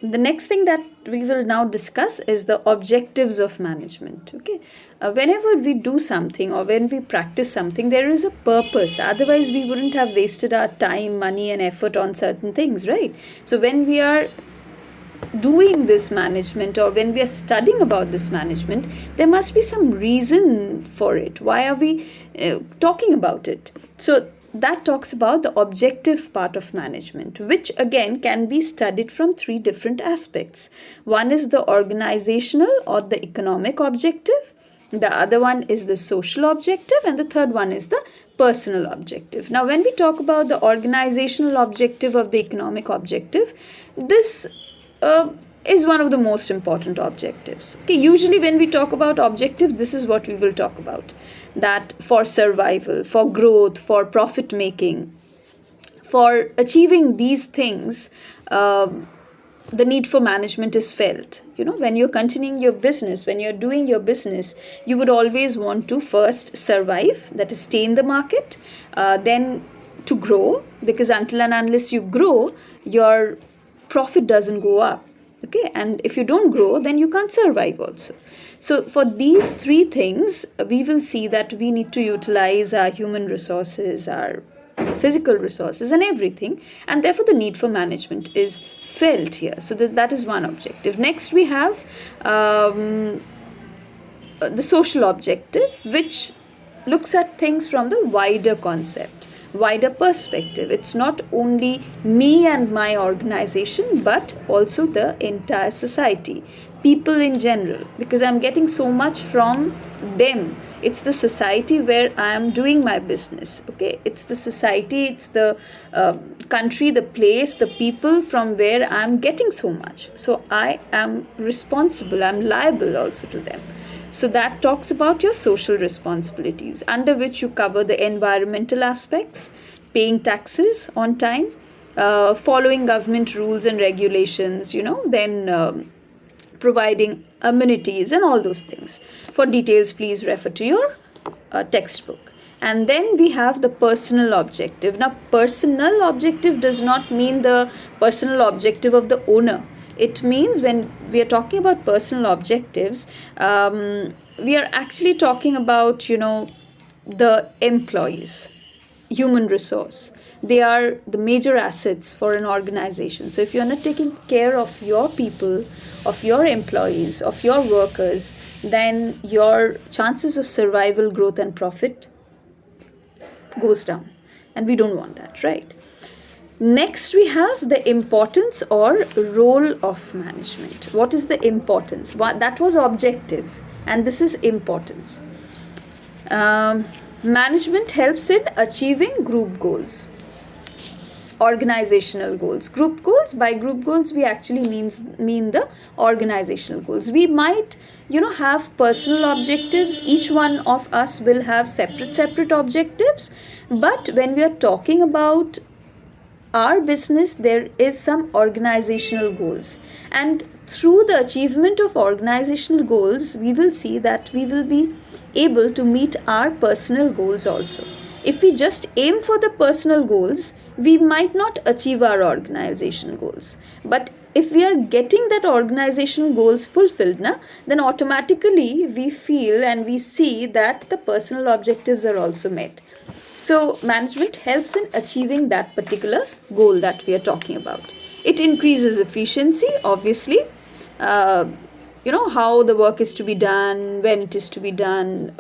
The next thing that we will now discuss is the objectives of management. Okay, whenever we do something or when we practice something, there is a purpose. Otherwise, we wouldn't have wasted our time, money, and effort on certain things, right? So when we are doing this management or when we are studying about this management, there must be some reason for it. Why are we talking about it? So that talks about the objective part of management, which again can be studied from three different aspects. One is the organizational or the economic objective, the other one is the social objective, and the third one is the personal objective. Now, when we talk about the organizational objective of the economic objective, this uh, is one of the most important objectives. Okay, usually when we talk about objective, this is what we will talk about. That for survival, for growth, for profit making, for achieving these things, the need for management is felt. When you're continuing your business, when you're doing your business, you would always want to first survive, that is, stay in the market, then to grow, because until and unless you grow, your profit doesn't go up. Okay, and if you don't grow, then you can't survive also. So for these three things, we will see that we need to utilize our human resources, our physical resources, and everything, and therefore the need for management is felt here. So that is one objective. Next, we have the social objective, which looks at things from the wider concept, wider perspective. It's not only me and my organization, but also the entire society, people in general, because I'm getting so much from them. It's the society where I am doing my business. Okay, it's the society, it's the country, the place, the people from where I'm getting so much. So I am responsible, I'm liable also to them. So that talks about your social responsibilities, under which you cover the environmental aspects, paying taxes on time, following government rules and regulations, then providing amenities and all those things. For details, please refer to your textbook. And then we have the personal objective. Now, personal objective does not mean the personal objective of the owner. It means when we are talking about personal objectives, we are actually talking about, the employees, human resource. They are the major assets for an organization. So if you're not taking care of your people, of your employees, of your workers, then your chances of survival, growth, and profit goes down. And we don't want that, right? Next, we have the importance or role of management. What is the importance? That was objective, and this is importance. Management helps in achieving group goals, organizational goals. Group goals, by group goals we actually mean the organizational goals. We might have personal objectives. Each one of us will have separate objectives, but when we are talking about our business, there is some organizational goals, and through the achievement of organizational goals, we will see that we will be able to meet our personal goals also. If we just aim for the personal goals, we might not achieve our organizational goals. But if we are getting that organizational goals fulfilled, then automatically we feel and we see that the personal objectives are also met. So management helps in achieving that particular goal that we are talking about. It increases efficiency, obviously. How the work is to be done, when it is to be done,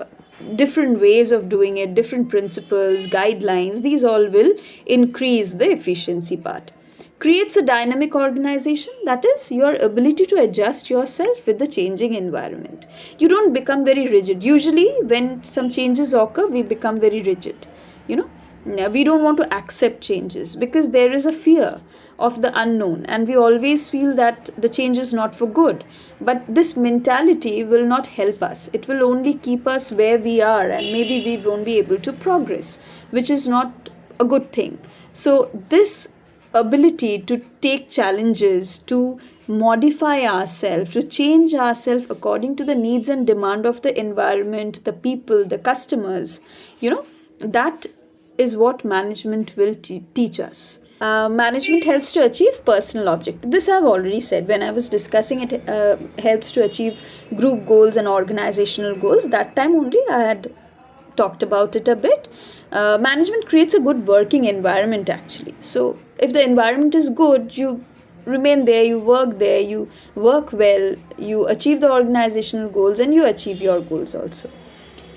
different ways of doing it, different principles, guidelines, these all will increase the efficiency part. Creates a dynamic organization, that is your ability to adjust yourself with the changing environment. You don't become very rigid. Usually when some changes occur, we become very rigid. We don't want to accept changes because there is a fear of the unknown, and we always feel that the change is not for good. But this mentality will not help us. It will only keep us where we are, and maybe we won't be able to progress, which is not a good thing. So this ability to take challenges, to modify ourselves, to change ourselves according to the needs and demand of the environment, the people, the customers, that is what management will teach us. Management helps to achieve personal objectives. This I've already said when I was discussing it. Helps to achieve group goals and organizational goals. That time only I had talked about it a bit. Management creates a good working environment actually. So if the environment is good, you remain there, you work well, you achieve the organizational goals, and you achieve your goals also.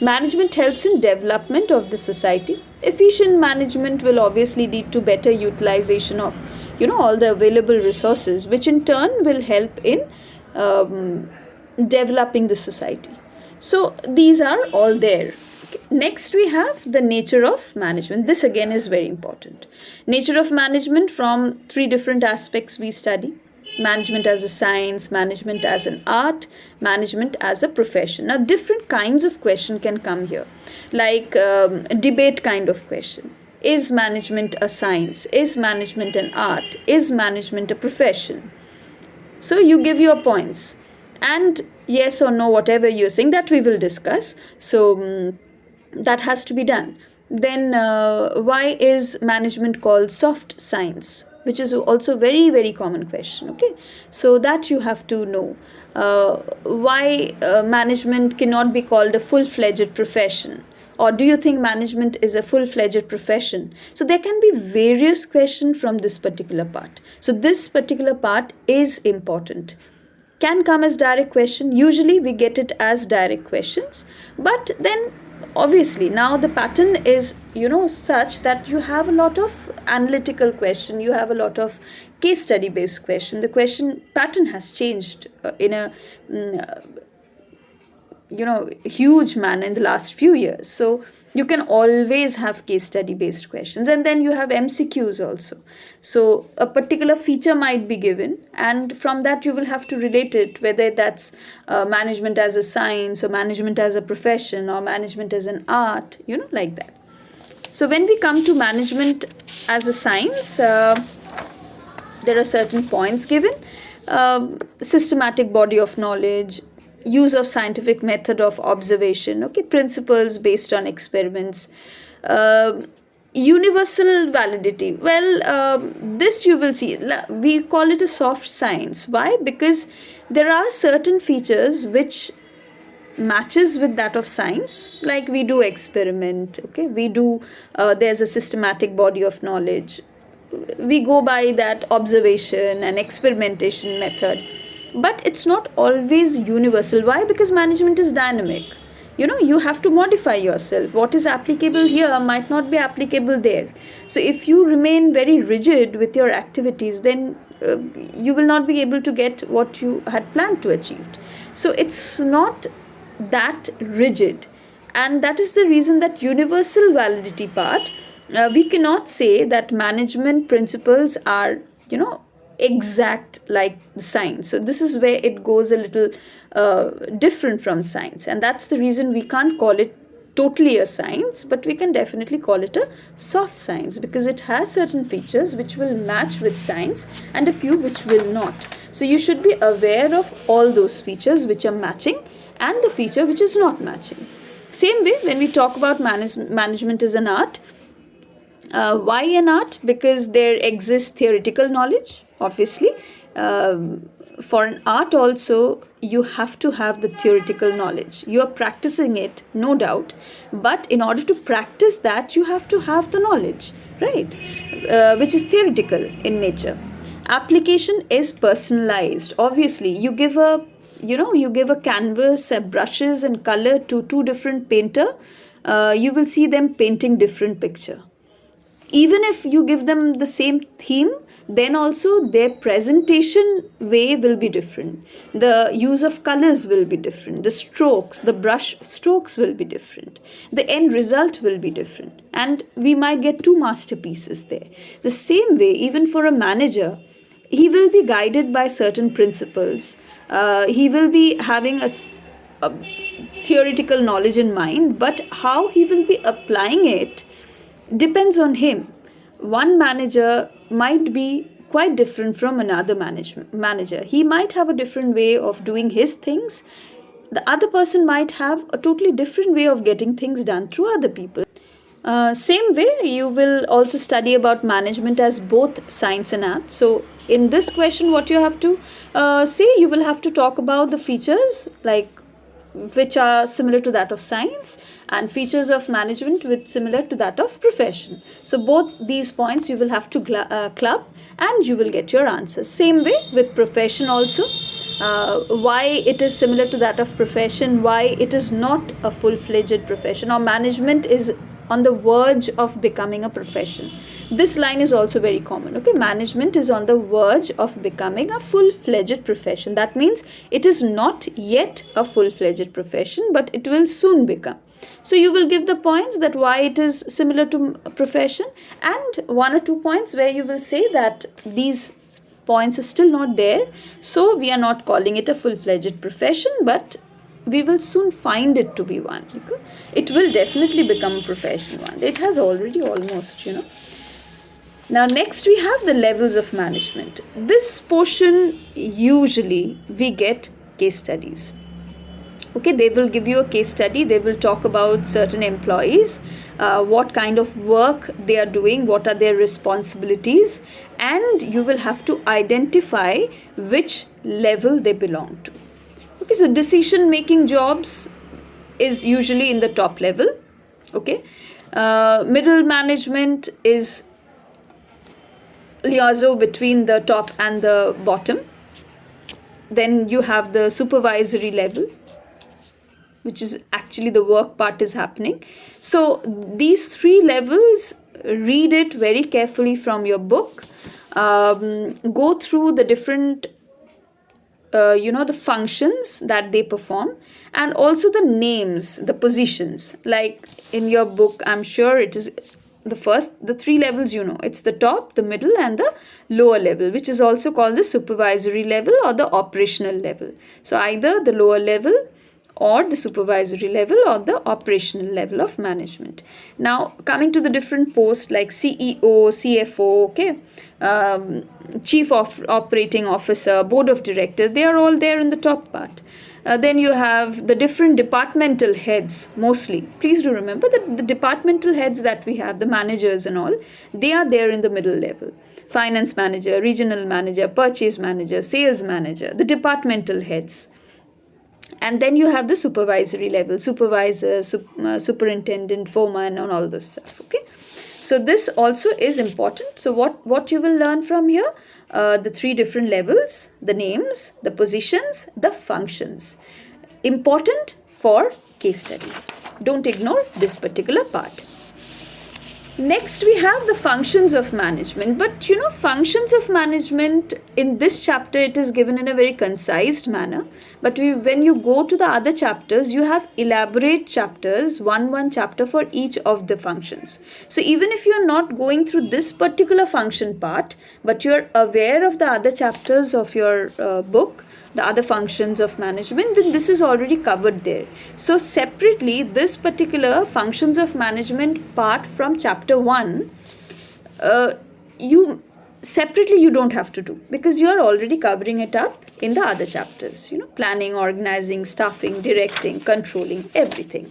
Management helps in development of the society. Efficient management will obviously lead to better utilization of all the available resources, which in turn will help in developing the society. So these are all there. Next, we have the nature of management. This again is very important. Nature of management from three different aspects we study: management as a science, management as an art, management as a profession. Now, different kinds of question can come here, like a debate kind of question. Is management a science? Is management an art? Is management a profession? So you give your points, and yes or no, whatever you're saying, that we will discuss. So that has to be done. Then why is management called soft science, which is also very very common question. Okay, so that you have to know. Why management cannot be called a full-fledged profession, or do you think management is a full-fledged profession? So there can be various questions from this particular part. So this particular part is important. Can come as direct question. Usually we get it as direct questions, but then obviously now the pattern is such that you have a lot of analytical question, you have a lot of case study based question. The question pattern has changed in a huge manner in the last few years. So you can always have case study based questions, and then you have MCQs also. So a particular feature might be given, and from that you will have to relate it, whether that's management as a science, or management as a profession, or management as an art, like that. So when we come to management as a science, there are certain points given: systematic body of knowledge, use of scientific method of observation, okay, principles based on experiments, universal validity. Well, this you will see, we call it a soft science. Why? Because there are certain features which matches with that of science, like we do experiment, okay, we do there's a systematic body of knowledge, we go by that observation and experimentation method, but it's not always universal. Why? Because management is dynamic. You have to modify yourself. What is applicable here might not be applicable there. So if you remain very rigid with your activities, then you will not be able to get what you had planned to achieve. So it's not that rigid, and that is the reason that universal validity part, we cannot say that management principles are exact like science. So this is where it goes a little different from science, and that's the reason we can't call it totally a science, but we can definitely call it a soft science, because it has certain features which will match with science and a few which will not. So you should be aware of all those features which are matching and the feature which is not matching. Same way, when we talk about management as an art, why an art? Because there exists theoretical knowledge, obviously. For an art also, you have to have the theoretical knowledge. You are practicing it, no doubt, but in order to practice that, you have to have the knowledge, right? Which is theoretical in nature. Application is personalized. Obviously, you give a canvas, brushes and color to two different painter, you will see them painting different picture. Even if you give them the same theme, then also their presentation way will be different. The use of colors will be different. The strokes, the brush strokes will be different. The end result will be different. And we might get two masterpieces there. The same way, even for a manager, he will be guided by certain principles. He will be having a theoretical knowledge in mind, but how he will be applying it depends on him. One manager might be quite different from another manager. He might have a different way of doing his things. The other person might have a totally different way of getting things done through other people. Same way, you will also study about management as both science and art. So, in this question, what you have to say, you will have to talk about the features like which are similar to that of science and features of management which similar to that of profession. So, both these points you will have to club and you will get your answers. Same way with profession also. Why it is similar to that of profession, why it is not a full-fledged profession, or management is on the verge of becoming a profession. This line is also very common. Okay, management is on the verge of becoming a full-fledged profession. That means it is not yet a full-fledged profession, but it will soon become. So you will give the points that why it is similar to profession, and 1 or 2 points where you will say that these points are still not there, so we are not calling it a full-fledged profession, but we will soon find it to be one. Okay? It will definitely become a profession one. It has already almost, Now next we have the levels of management. This portion usually we get case studies. Okay, they will give you a case study, they will talk about certain employees, what kind of work they are doing, what are their responsibilities, and you will have to identify which level they belong to. Okay, so decision making jobs is usually in the top level. Okay, middle management is liaison between the top and the bottom. Then you have the supervisory level, which is actually the work part is happening. So these 3 levels, read it very carefully from your book, go through the different the functions that they perform, and also the names, the positions. Like in your book, I'm sure it is the 3 levels, it's the top, the middle, and the lower level, which is also called the supervisory level or the operational level. So either the lower level or the supervisory level or the operational level of management. Now coming to the different posts like CEO, CFO, okay, chief of operating officer, board of directors, they are all there in the top part. Then you have the different departmental heads mostly. Please do remember that the departmental heads that we have, the managers and all, they are there in the middle level. Finance manager, regional manager, purchase manager, sales manager, the departmental heads. And then you have the supervisory level, supervisor, superintendent, foreman, and all this stuff. Okay, so this also is important. So what you will learn from here, the 3 different levels, the names, the positions, the functions. Important for case study. Don't ignore this particular part. Next we have the functions of management, but functions of management in this chapter, it is given in a very concise manner, but when you go to the other chapters, you have elaborate chapters, one chapter for each of the functions. So even if you are not going through this particular function part, but you are aware of the other chapters of your book, the other functions of management, then this is already covered there. So separately, this particular functions of management part from chapter 1, you don't have to do, because you are already covering it up in the other chapters. Planning, organizing, staffing, directing, controlling, everything.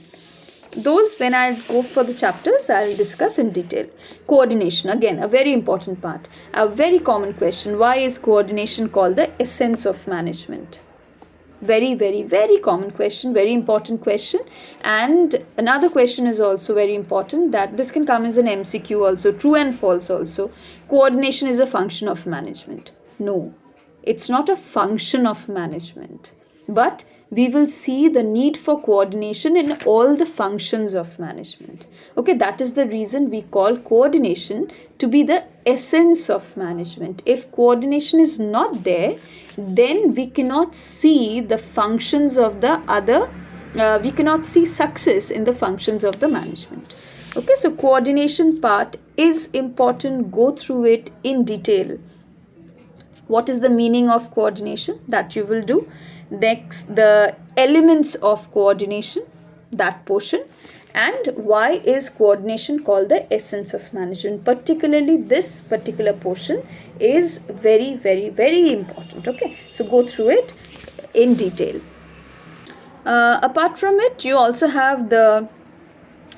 Those, when I go for the chapters, I'll discuss in detail. Coordination, again, a very important part. A very common question, why is coordination called the essence of management? Very, very, very common question, very important question. And another question is also very important, that this can come as an MCQ also, true and false also. Coordination is a function of management. No, it's not a function of management, but we will see the need for coordination in all the functions of management. Okay, that is the reason we call coordination to be the essence of management. If coordination is not there, then we cannot see the functions of the other, we cannot see success in the functions of the management. Okay, so coordination part is important. Go through it in detail. What is the meaning of coordination? That you will do. Next, the elements of coordination, that portion, and why is coordination called the essence of management. Particularly this particular portion is very, very, very important. Okay, so go through it in detail. Apart from it, you also have the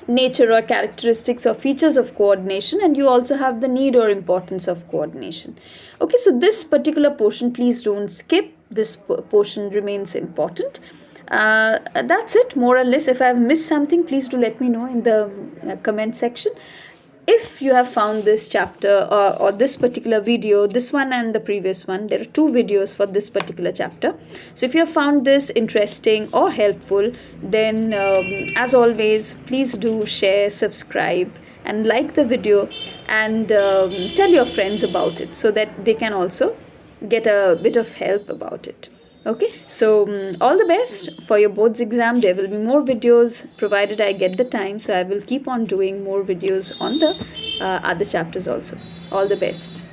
nature or characteristics or features of coordination, and you also have the need or importance of coordination. Okay, so this particular portion, please don't skip. This portion remains important. That's it, more or less. If I've missed something, please do let me know in the comment section. If you have found this chapter or this particular video, this one and the previous one, there are two videos for this particular chapter. So if you have found this interesting or helpful, then as always, please do share, subscribe, and like the video, and tell your friends about it so that they can also get a bit of help about it. Okay, so all the best for your boards exam. There will be more videos provided I get the time, so I will keep on doing more videos on the other chapters also. All the best.